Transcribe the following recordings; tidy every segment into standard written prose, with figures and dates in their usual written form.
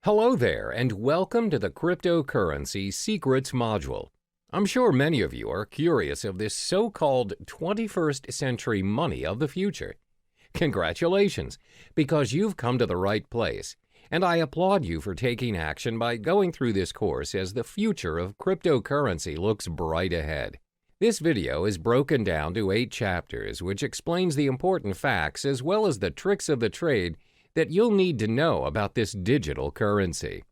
Hello there, and welcome to the Cryptocurrency Secrets module. I'm sure many of you are curious of this so-called 21st century money of the future. Congratulations, because you've come to the right place, and I applaud you for taking action by going through this course as the future of cryptocurrency looks bright ahead. This video is broken down to 8 chapters, which explains the important facts as well as the tricks of the trade that you'll need to know about this digital currency.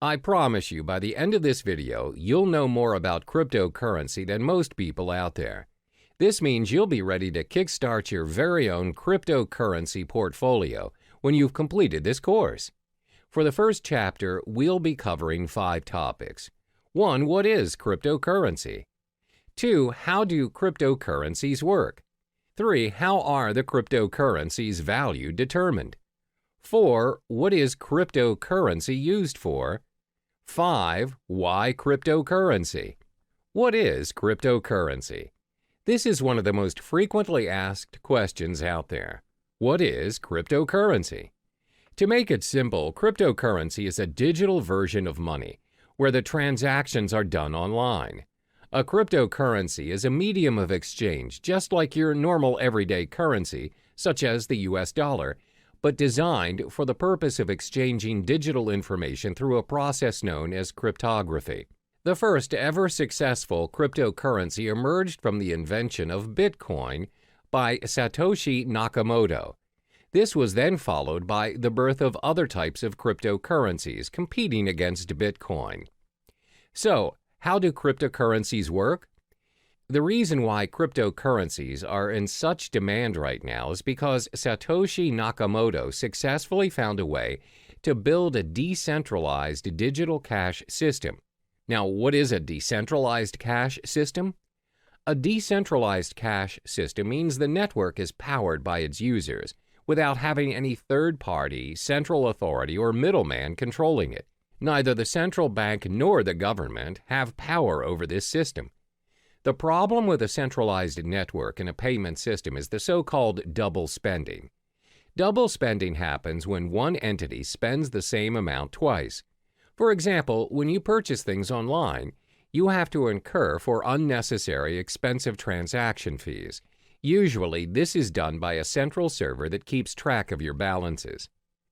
I promise you by the end of this video, you'll know more about cryptocurrency than most people out there. This means you'll be ready to kickstart your very own cryptocurrency portfolio when you've completed this course. For the first chapter, we'll be covering 5 topics. 1. What is cryptocurrency? 2. How do cryptocurrencies work? 3. How are the cryptocurrency's value determined? 4. What is cryptocurrency used for? 5. Why cryptocurrency? What is cryptocurrency? This is one of the most frequently asked questions out there. What is cryptocurrency? To make it simple, cryptocurrency is a digital version of money, where the transactions are done online. A cryptocurrency is a medium of exchange, just like your normal everyday currency, such as the US dollar, but designed for the purpose of exchanging digital information through a process known as cryptography. The first ever successful cryptocurrency emerged from the invention of Bitcoin by Satoshi Nakamoto. This was then followed by the birth of other types of cryptocurrencies competing against Bitcoin. So, how do cryptocurrencies work? The reason why cryptocurrencies are in such demand right now is because Satoshi Nakamoto successfully found a way to build a decentralized digital cash system. Now, what is a decentralized cash system? A decentralized cash system means the network is powered by its users without having any third-party, central authority, or middleman controlling it. Neither the central bank nor the government have power over this system. The problem with a centralized network and a payment system is the so-called double spending. Double spending happens when one entity spends the same amount twice. For example, when you purchase things online, you have to incur for unnecessary expensive transaction fees. Usually, this is done by a central server that keeps track of your balances.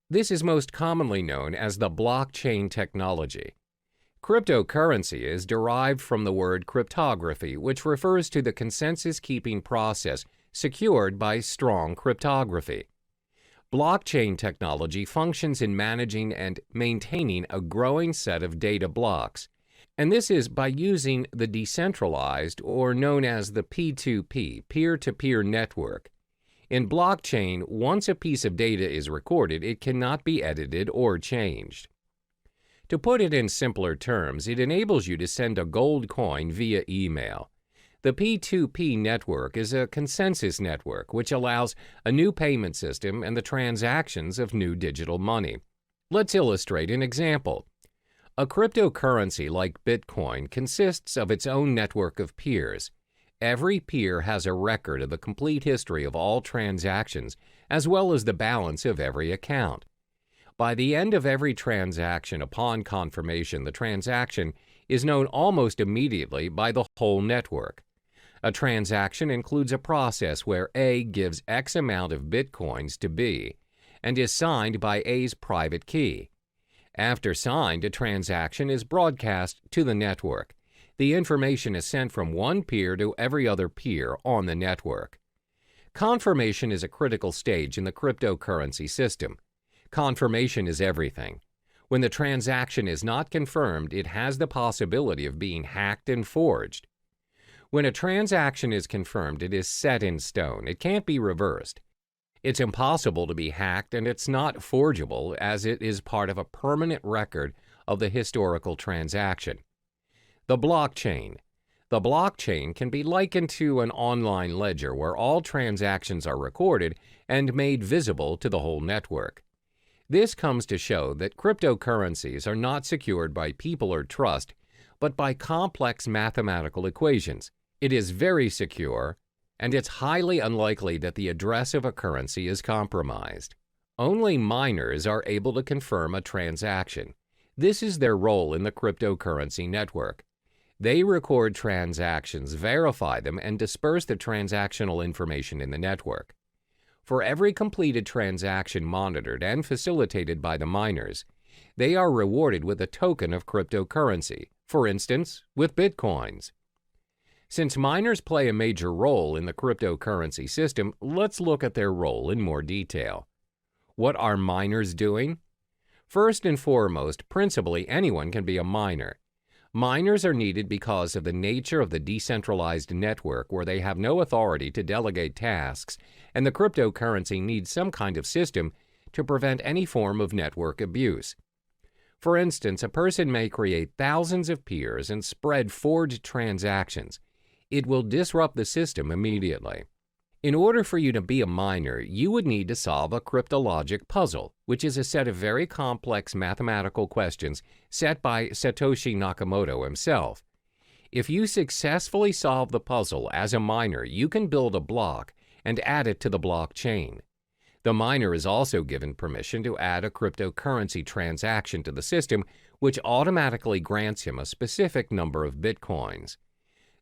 This is most commonly known as the blockchain technology. Cryptocurrency is derived from the word cryptography, which refers to the consensus-keeping process secured by strong cryptography. Blockchain technology functions in managing and maintaining a growing set of data blocks, and this is by using the decentralized, or known as the P2P, peer-to-peer network. In blockchain, once a piece of data is recorded, it cannot be edited or changed. To put it in simpler terms, it enables you to send a gold coin via email. The P2P network is a consensus network which allows a new payment system and the transactions of new digital money. Let's illustrate an example. A cryptocurrency like Bitcoin consists of its own network of peers. Every peer has a record of the complete history of all transactions, as well as the balance of every account. By the end of every transaction upon confirmation, the transaction is known almost immediately by the whole network. A transaction includes a process where A gives X amount of Bitcoins to B and is signed by A's private key. After signed, a transaction is broadcast to the network. The information is sent from one peer to every other peer on the network. Confirmation is a critical stage in the cryptocurrency system. Confirmation is everything. When the transaction is not confirmed, it has the possibility of being hacked and forged. When a transaction is confirmed, it is set in stone. It can't be reversed. It's impossible to be hacked, and it's not forgeable as it is part of a permanent record of the historical transaction. The blockchain. The blockchain can be likened to an online ledger where all transactions are recorded and made visible to the whole network. This comes to show that cryptocurrencies are not secured by people or trust, but by complex mathematical equations. It is very secure, and it's highly unlikely that the address of a currency is compromised. Only miners are able to confirm a transaction. This is their role in the cryptocurrency network. They record transactions, verify them, and disperse the transactional information in the network. For every completed transaction monitored and facilitated by the miners, they are rewarded with a token of cryptocurrency, for instance, with Bitcoins. Since miners play a major role in the cryptocurrency system, let's look at their role in more detail. What are miners doing? First and foremost, principally anyone can be a miner. Miners are needed because of the nature of the decentralized network where they have no authority to delegate tasks, and the cryptocurrency needs some kind of system to prevent any form of network abuse. For instance, a person may create thousands of peers and spread forged transactions. It will disrupt the system immediately. In order for you to be a miner, you would need to solve a cryptologic puzzle, which is a set of very complex mathematical questions set by Satoshi Nakamoto himself. If you successfully solve the puzzle as a miner, you can build a block and add it to the blockchain. The miner is also given permission to add a cryptocurrency transaction to the system, which automatically grants him a specific number of bitcoins.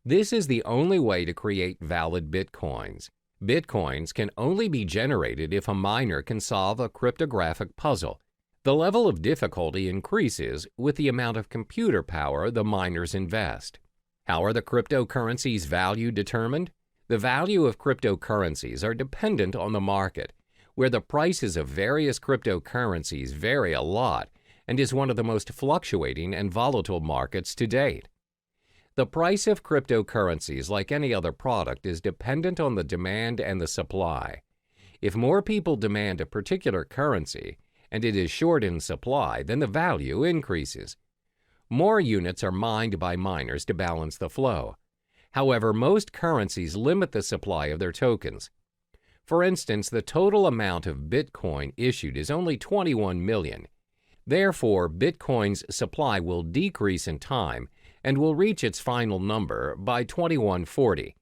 This is the only way to create valid bitcoins. Bitcoins can only be generated if a miner can solve a cryptographic puzzle. The level of difficulty increases with the amount of computer power the miners invest. How are the cryptocurrencies' value determined? The value of cryptocurrencies are dependent on the market, where the prices of various cryptocurrencies vary a lot and is one of the most fluctuating and volatile markets to date. The price of cryptocurrencies, like any other product, is dependent on the demand and the supply. If more people demand a particular currency and it is short in supply, then the value increases. More units are mined by miners to balance the flow. However, most currencies limit the supply of their tokens. For instance, the total amount of Bitcoin issued is only 21 million. Therefore, Bitcoin's supply will decrease in time and will reach its final number by 2140.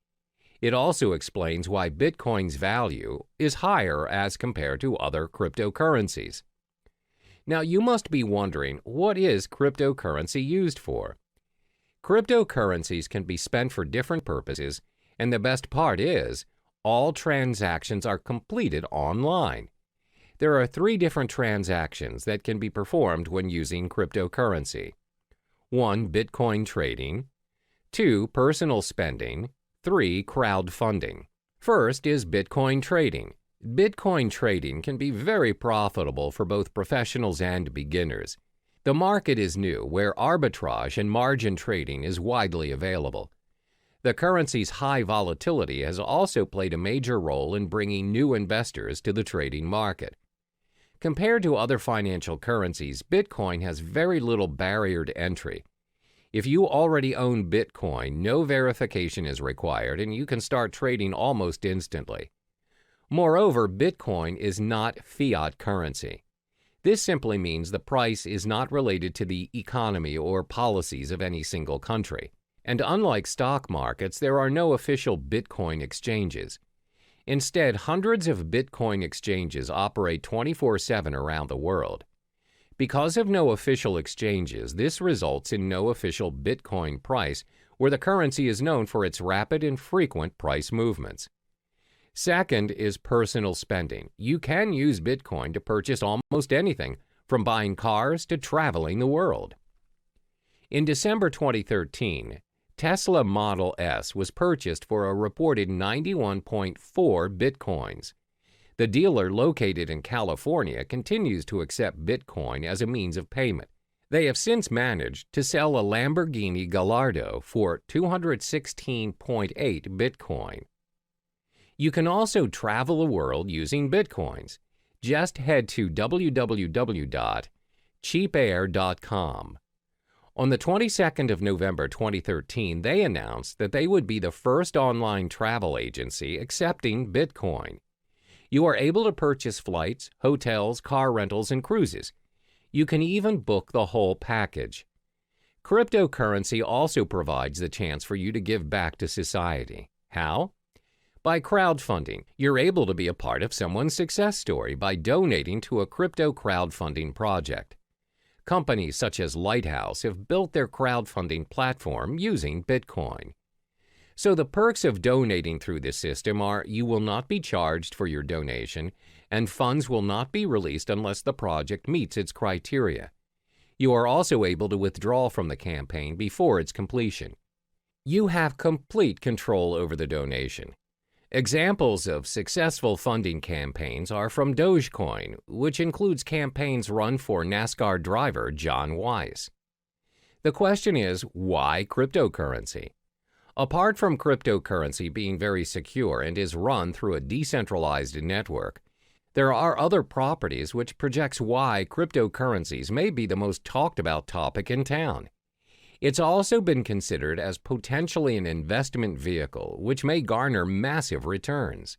It also explains why Bitcoin's value is higher as compared to other cryptocurrencies. Now, you must be wondering, what is cryptocurrency used for? Cryptocurrencies can be spent for different purposes, and the best part is, all transactions are completed online. There are 3 different transactions that can be performed when using cryptocurrency. 1. Bitcoin trading. 2. Personal spending. 3. Crowdfunding. First is Bitcoin trading. Bitcoin trading can be very profitable for both professionals and beginners. The market is new, where arbitrage and margin trading is widely available. The currency's high volatility has also played a major role in bringing new investors to the trading market. Compared to other financial currencies, Bitcoin has very little barrier to entry. If you already own Bitcoin, no verification is required and you can start trading almost instantly. Moreover, Bitcoin is not fiat currency. This simply means the price is not related to the economy or policies of any single country. And unlike stock markets, there are no official Bitcoin exchanges. Instead, hundreds of Bitcoin exchanges operate 24/7 around the world. Because of no official exchanges, this results in no official Bitcoin price, where the currency is known for its rapid and frequent price movements. Second is personal spending. You can use Bitcoin to purchase almost anything, from buying cars to traveling the world. In December 2013, Tesla Model S was purchased for a reported 91.4 Bitcoins. The dealer, located in California, continues to accept Bitcoin as a means of payment. They have since managed to sell a Lamborghini Gallardo for 216.8 Bitcoin. You can also travel the world using Bitcoins. Just head to www.cheapair.com. On the 22nd of November 2013, they announced that they would be the first online travel agency accepting Bitcoin. You are able to purchase flights, hotels, car rentals, and cruises. You can even book the whole package. Cryptocurrency also provides the chance for you to give back to society. How? By crowdfunding. You're able to be a part of someone's success story by donating to a crypto crowdfunding project. Companies such as Lighthouse have built their crowdfunding platform using Bitcoin. So the perks of donating through this system are you will not be charged for your donation, and funds will not be released unless the project meets its criteria. You are also able to withdraw from the campaign before its completion. You have complete control over the donation. Examples of successful funding campaigns are from Dogecoin, which includes campaigns run for NASCAR driver John Weiss. The question is, why cryptocurrency? Apart from cryptocurrency being very secure and is run through a decentralized network, there are other properties which projects why cryptocurrencies may be the most talked about topic in town. It's also been considered as potentially an investment vehicle which may garner massive returns.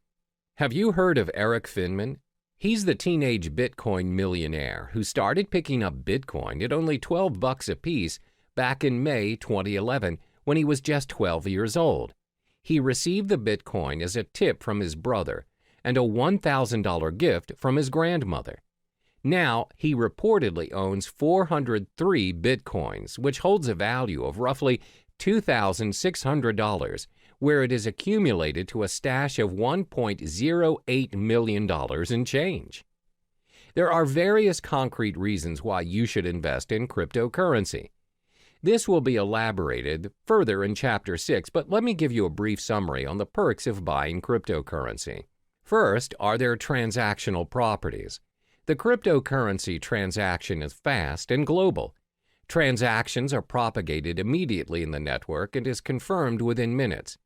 Have you heard of Eric Finman? He's the teenage Bitcoin millionaire who started picking up Bitcoin at only $12 a piece back in May 2011 when he was just 12 years old. He received the Bitcoin as a tip from his brother and a $1,000 gift from his grandmother. Now, he reportedly owns 403 Bitcoins, which holds a value of roughly $2,600, where it is accumulated to a stash of $1.08 million in change. There are various concrete reasons why you should invest in cryptocurrency. This will be elaborated further in Chapter 6, but let me give you a brief summary on the perks of buying cryptocurrency. First are their transactional properties. The cryptocurrency transaction is fast and global. Transactions are propagated immediately in the network and is confirmed within minutes.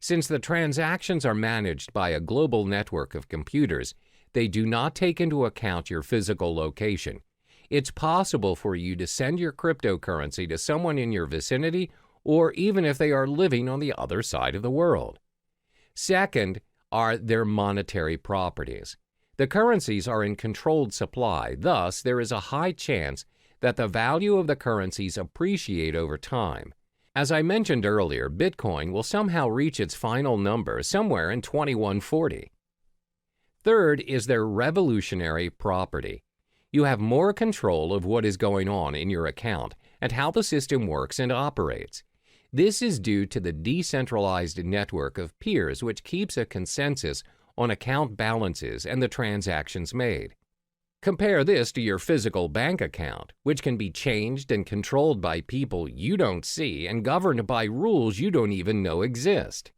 Since the transactions are managed by a global network of computers, they do not take into account your physical location. It's possible for you to send your cryptocurrency to someone in your vicinity or even if they are living on the other side of the world. Second are their monetary properties. The currencies are in controlled supply, thus there is a high chance that the value of the currencies appreciate over time. As I mentioned earlier, Bitcoin will somehow reach its final number somewhere in 2140. Third is their revolutionary property. You have more control of what is going on in your account and how the system works and operates. This is due to the decentralized network of peers which keeps a consensus on account balances and the transactions made. Compare this to your physical bank account, which can be changed and controlled by people you don't see and governed by rules you don't even know exist.